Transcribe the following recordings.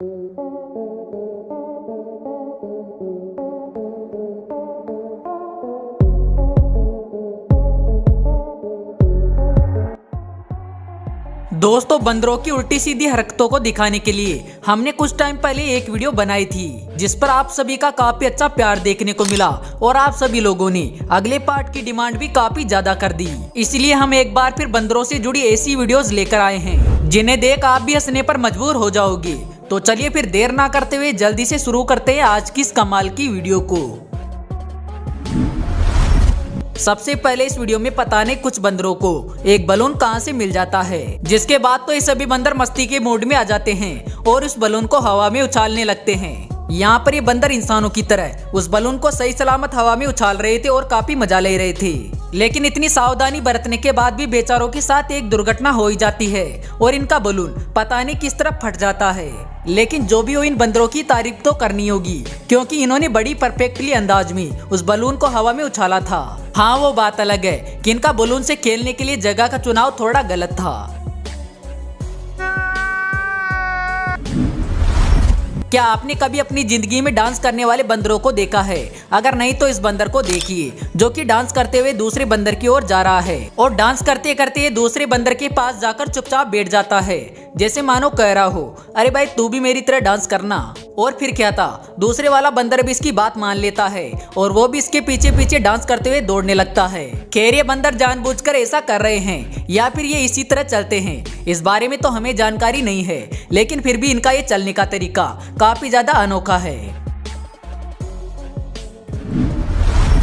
दोस्तों, बंदरों की उल्टी सीधी हरकतों को दिखाने के लिए हमने कुछ टाइम पहले एक वीडियो बनाई थी जिस पर आप सभी का काफी अच्छा प्यार देखने को मिला और आप सभी लोगों ने अगले पार्ट की डिमांड भी काफी ज्यादा कर दी। इसलिए हम एक बार फिर बंदरों से जुड़ी ऐसी वीडियोस लेकर आए हैं जिन्हें देख आप भी हंसने पर मजबूर हो जाओगे। तो चलिए फिर देर ना करते हुए जल्दी से शुरू करते हैं आज की इस कमाल की वीडियो को। सबसे पहले इस वीडियो में पता नहीं कुछ बंदरों को एक बलून कहां से मिल जाता है, जिसके बाद तो ये सभी बंदर मस्ती के मूड में आ जाते हैं और उस बलून को हवा में उछालने लगते हैं। यहाँ पर ये बंदर इंसानों की तरह उस बलून को सही सलामत हवा में उछाल रहे थे और काफी मजा ले रहे थे। लेकिन इतनी सावधानी बरतने के बाद भी बेचारों के साथ एक दुर्घटना हो ही जाती है और इनका बलून पता नहीं किस तरफ फट जाता है। लेकिन जो भी हो, इन बंदरों की तारीफ तो करनी होगी क्योंकि इन्होंने बड़ी परफेक्टली अंदाज में उस बलून को हवा में उछाला था। हाँ, वो बात अलग है कि इनका बलून से खेलने के लिए जगह का चुनाव थोड़ा गलत था। क्या आपने कभी अपनी जिंदगी में डांस करने वाले बंदरों को देखा है? अगर नहीं तो इस बंदर को देखिए जो कि डांस करते हुए दूसरे बंदर की ओर जा रहा है और डांस करते करते ये दूसरे बंदर के पास जाकर चुपचाप बैठ जाता है, जैसे मानो कह रहा हो, अरे भाई तू भी मेरी तरह डांस करना। और फिर क्या था, दूसरे वाला बंदर भी इसकी बात मान लेता है और वो भी इसके पीछे पीछे डांस करते हुए दौड़ने लगता है। खैर, ये बंदर जानबूझकर ऐसा कर रहे हैं या फिर ये इसी तरह चलते हैं, इस बारे में तो हमें जानकारी नहीं है, लेकिन फिर भी इनका ये चलने का तरीका काफी ज्यादा अनोखा है।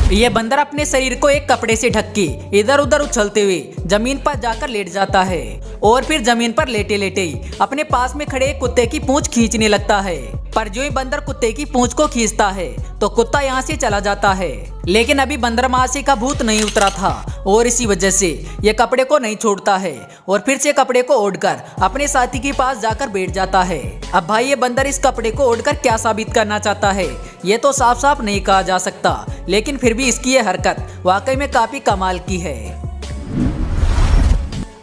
ये बंदर अपने शरीर को एक कपड़े से ढक के इधर उधर उछलते हुए जमीन पर जाकर लेट जाता है और फिर जमीन पर लेटे लेटे ही अपने पास में खड़े एक कुत्ते की पूंछ खींचने लगता है। पर जो ही बंदर कुत्ते की पूंछ को खींचता है तो कुत्ता यहाँ से चला जाता है। लेकिन अभी बंदर मासी का भूत नहीं उतरा था और इसी वजह से ये कपड़े को नहीं छोड़ता है और फिर से कपड़े को ओढ़कर अपने साथी के पास जाकर बैठ जाता है। अब भाई, ये बंदर इस कपड़े को ओढ़कर क्या साबित करना चाहता है ये तो साफ साफ नहीं कहा जा सकता, लेकिन फिर भी इसकी ये हरकत वाकई में काफी कमाल की है।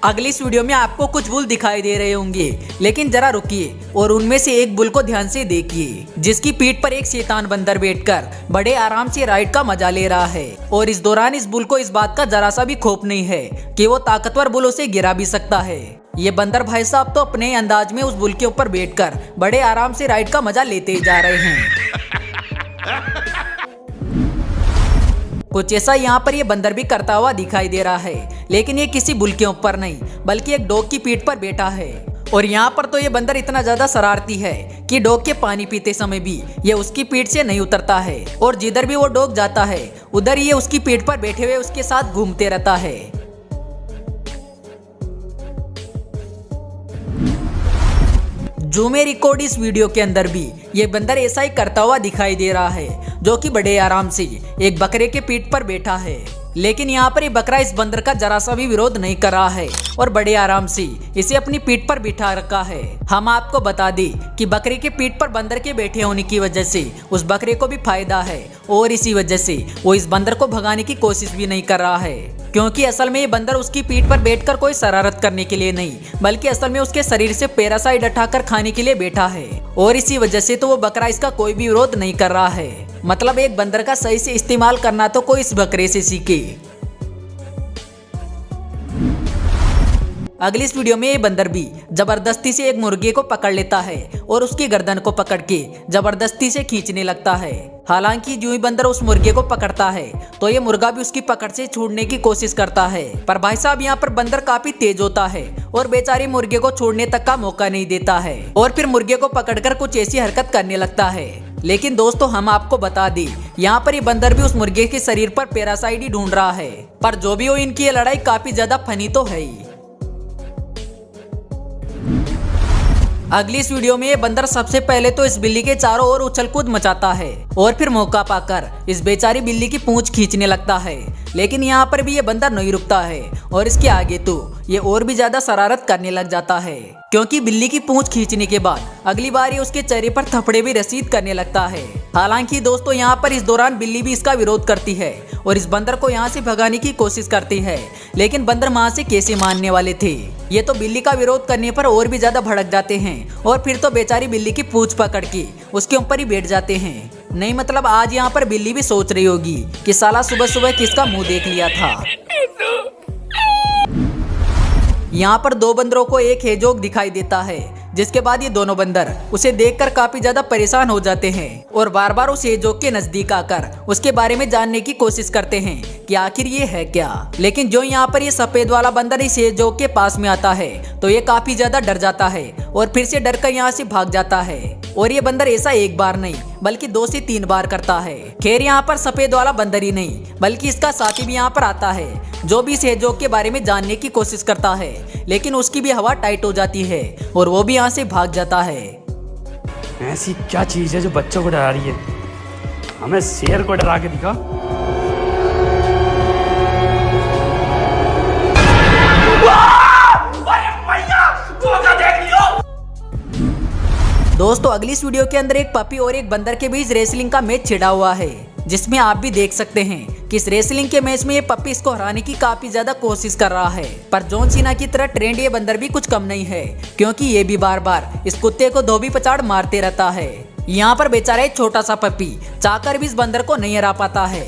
अगली इस वीडियो में आपको कुछ बुल दिखाई दे रहे होंगे, लेकिन जरा रुकिए और उनमें से एक बुल को ध्यान से देखिए जिसकी पीठ पर एक शैतान बंदर बैठकर बड़े आराम से राइड का मजा ले रहा है। और इस दौरान इस बुल को इस बात का जरा सा भी खौफ नहीं है कि वो ताकतवर बुलों से गिरा भी सकता है। ये बंदर भाई साहब तो अपने अंदाज में उस बुल के ऊपर बैठकर बड़े आराम से राइड का मजा लेते जा रहे हैं। कुछ ऐसा यहाँ पर ये बंदर भी करता हुआ दिखाई दे रहा है, लेकिन ये किसी बुल के ऊपर नहीं बल्कि एक डॉग की पीठ पर बैठा है। और यहाँ पर तो ये बंदर इतना ज्यादा शरारती है कि डॉग के पानी पीते समय भी ये उसकी पीठ से नहीं उतरता है और जिधर भी वो डॉग जाता है उधर ये उसकी पीठ पर बैठे हुए उसके साथ घूमते रहता है। जो मैं रिकॉर्ड इस वीडियो के अंदर भी ये बंदर ऐसा ही करता हुआ दिखाई दे रहा है, जो कि बड़े आराम से एक बकरे के पीठ पर बैठा है। लेकिन यहाँ पर ये बकरा इस बंदर का जरा सा भी विरोध नहीं कर रहा है और बड़े आराम से इसे अपनी पीठ पर बिठा रखा है। हम आपको बता दें कि बकरे के पीठ पर बंदर के बैठे होने की वजह से उस बकरे को भी फायदा है और इसी वजह से वो इस बंदर को भगाने की कोशिश भी नहीं कर रहा है, क्योंकि असल में ये बंदर उसकी पीठ पर बैठकर कोई शरारत करने के लिए नहीं बल्कि असल में उसके शरीर से पैरासाइट हटाकर खाने के लिए बैठा है। और इसी वजह से तो वो बकरा इसका कोई भी विरोध नहीं कर रहा है। मतलब एक बंदर का सही से इस्तेमाल करना तो कोई इस बकरे से सीखे। अगली इस वीडियो में ये बंदर भी जबरदस्ती से एक मुर्गे को पकड़ लेता है और उसकी गर्दन को पकड़ के जबरदस्ती से खींचने लगता है। हालांकि जो ही बंदर उस मुर्गे को पकड़ता है तो ये मुर्गा भी उसकी पकड़ से छूटने की कोशिश करता है, पर भाई साहब यहाँ पर बंदर काफी तेज होता है और बेचारी मुर्गे को छोड़ने तक का मौका नहीं देता है और फिर मुर्गे को पकड़कर कुछ ऐसी हरकत करने लगता है। लेकिन दोस्तों, हम आपको बता दें, यहाँ पर ये बंदर भी उस मुर्गे के शरीर पर पैरासाइट ही ढूंढ रहा है। पर जो भी हो, इनकी ये लड़ाई काफी ज्यादा फनी तो है ही। अगली इस वीडियो में ये बंदर सबसे पहले तो इस बिल्ली के चारों ओर उछल कूद मचाता है और फिर मौका पाकर इस बेचारी बिल्ली की पूंछ खींचने लगता है। लेकिन यहाँ पर भी ये बंदर नहीं रुकता है और इसके आगे तो ये और भी ज्यादा शरारत करने लग जाता है, क्योंकि बिल्ली की पूंछ खींचने के बाद अगली बार ये उसके चेहरे पर थपड़े भी रसीद करने लगता है। हालांकि दोस्तों, यहाँ पर इस दौरान बिल्ली भी इसका विरोध करती है और इस बंदर को यहाँ से भगाने की कोशिश करती है, लेकिन बंदर वहाँ से कैसे मानने वाले थे। ये तो बिल्ली का विरोध करने पर और भी ज्यादा भड़क जाते हैं और फिर तो बेचारी बिल्ली की पूंछ पकड़ के उसके ऊपर ही बैठ जाते हैं। नहीं मतलब आज यहाँ पर बिल्ली भी सोच रही होगी कि साला सुबह सुबह किसका मुंह देख लिया था। यहाँ पर दो बंदरों को एक हेजोग दिखाई देता है, जिसके बाद ये दोनों बंदर उसे देखकर काफी ज्यादा परेशान हो जाते हैं और बार बार उस हेजोग के नजदीक आकर उसके बारे में जानने की कोशिश करते हैं कि आखिर ये है क्या। लेकिन जो यहाँ पर ये सफेद वाला बंदर इस हेजोग के पास में आता है तो ये काफी ज्यादा डर जाता है और फिर से डर कर यहाँ से भाग जाता है। और ये बंदर ऐसा एक बार नहीं बल्कि 2 से 3 बार करता है। खैर यहाँ पर सफेद वाला बंदर ही नहीं बल्कि इसका साथी भी यहाँ पर आता है, जो भी इस हेजोग के बारे में जानने की कोशिश करता है, लेकिन उसकी भी हवा टाइट हो जाती है और वो भी यहाँ से भाग जाता है। ऐसी क्या चीज है जो बच्चों को डरा रही है? हमें शेर को डरा के दिखा। दोस्तों अगली इस वीडियो के अंदर एक पपी और एक बंदर के बीच रेसलिंग का मैच छिड़ा हुआ है, जिसमें आप भी देख सकते हैं कि इस रेसलिंग के मैच में ये पपी इसको हराने की काफी ज्यादा कोशिश कर रहा है। पर जॉन सीना की तरह ट्रेंड ये बंदर भी कुछ कम नहीं है, क्योंकि ये भी बार बार इस कुत्ते को धोबी पछाड़ मारते रहता है। यहाँ पर बेचारा एक छोटा सा पपी चाहकर भी इस बंदर को नहीं हरा पाता है।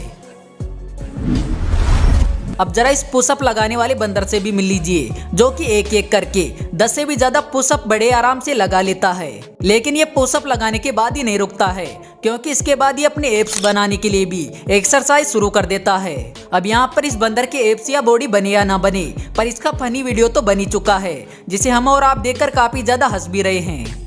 अब जरा इस पुशअप लगाने वाले बंदर से भी मिल लीजिए, जो कि एक एक करके 10 से भी ज्यादा पुशअप बड़े आराम से लगा लेता है। लेकिन ये पुशअप लगाने के बाद ही नहीं रुकता है, क्योंकि इसके बाद ये अपने एब्स बनाने के लिए भी एक्सरसाइज शुरू कर देता है। अब यहाँ पर इस बंदर के एब्स या बॉडी बने या ना बने, पर इसका फनी वीडियो तो बन ही चुका है, जिसे हम और आप देखकर काफी ज्यादा हंस भी रहे हैं।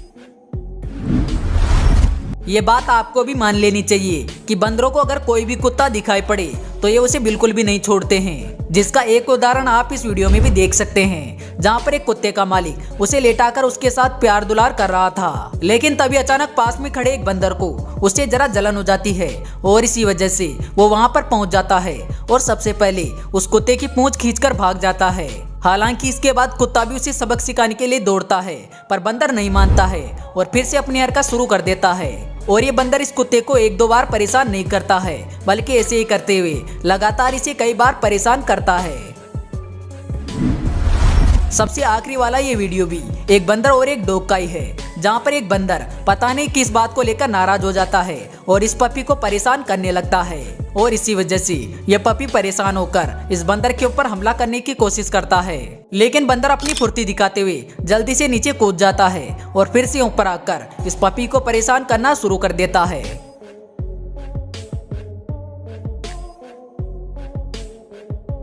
ये बात आपको भी मान लेनी चाहिए कि बंदरों को अगर कोई भी कुत्ता दिखाई पड़े तो ये उसे बिल्कुल भी नहीं छोड़ते हैं, जिसका एक उदाहरण आप इस वीडियो में भी देख सकते हैं, जहाँ पर एक कुत्ते का मालिक उसे लेटाकर उसके साथ प्यार दुलार कर रहा था। लेकिन तभी अचानक पास में खड़े एक बंदर को उससे जरा जलन हो जाती है और इसी वजह से वो वहाँ पर पहुँच जाता है और सबसे पहले उस कुत्ते की पूंछ खींचकर भाग जाता है। हालांकि इसके बाद कुत्ता भी उसे सबक सिखाने के लिए दौड़ता है, पर बंदर नहीं मानता है और फिर से अपनी हरकत शुरू कर देता है। और ये बंदर इस कुत्ते को 1-2 बार परेशान नहीं करता है, बल्कि ऐसे ही करते हुए लगातार इसे कई बार परेशान करता है। सबसे आखिरी वाला ये वीडियो भी एक बंदर और एक डॉग का ही है, जहाँ पर एक बंदर पता नहीं किस बात को लेकर नाराज हो जाता है और इस पपी को परेशान करने लगता है और इसी वजह से यह पपी परेशान होकर इस बंदर के ऊपर हमला करने की कोशिश करता है। लेकिन बंदर अपनी फुर्ती दिखाते हुए जल्दी से नीचे कूद जाता है और फिर से ऊपर आकर इस पपी को परेशान करना शुरू कर देता है।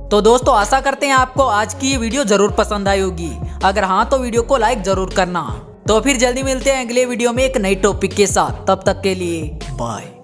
तो दोस्तों आशा करते हैं आपको आज की ये वीडियो जरूर पसंद आई होगी। अगर हाँ तो वीडियो को लाइक जरूर करना। तो फिर जल्दी मिलते हैं अगले वीडियो में एक नई टॉपिक के साथ। तब तक के लिए बाय।